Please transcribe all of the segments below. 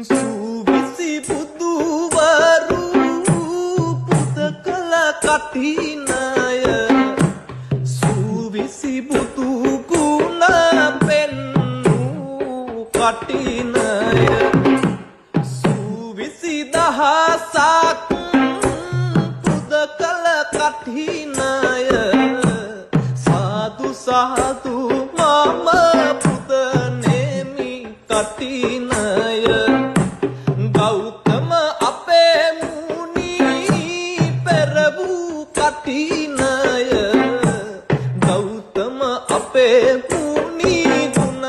සුවිසි බුදුවරු පුදකල කටිනය සුවිසි බුදු ගුණ පෙන්නු කටිනය සුවිසි දහසක් පුදකල කටිනය සාදු සාදු මම පුද නෙමි කටිනය ගෞතම අපේ මුනි පෙර වූ කටිනය ගෞතම අපේ මුනි ගුණ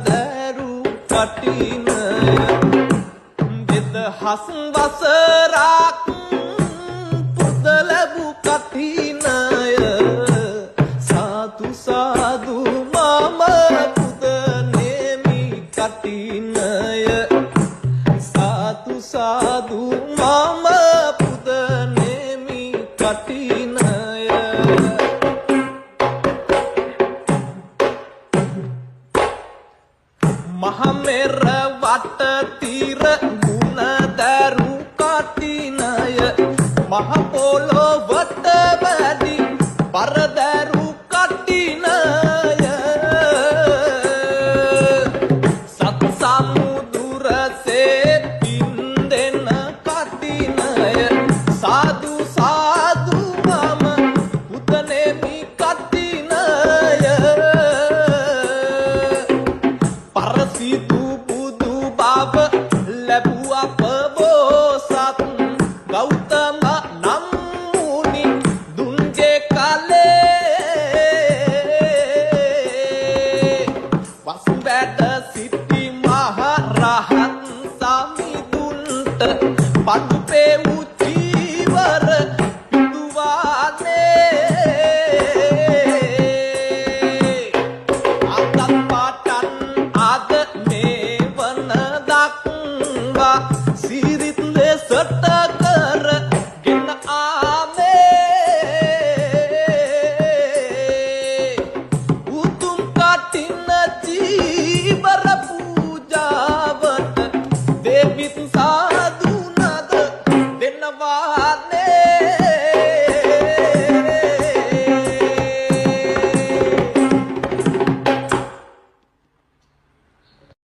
දරු කටිනය දෙදහස් වසරක් පුද ලැබූ කටිනය සාදු සාදු මම පුද නෙමි කටිනය සාදු සාදු මම පුද නෙමි කටිනය මහමෙර වට තිර ගුණ දරු කටිනය මහ පොළොවට වැඩි බර දරු කටිනය සත් සමුදුරසේ පින්දෙන කටිනය සාදු සාදු මම පුද නෙමි කටිනය පරසිදු බුදු බව ලැබුව අප බෝසත් ගෞතම නම් මුනි දුන්ගේ කලේ වස් වැඩ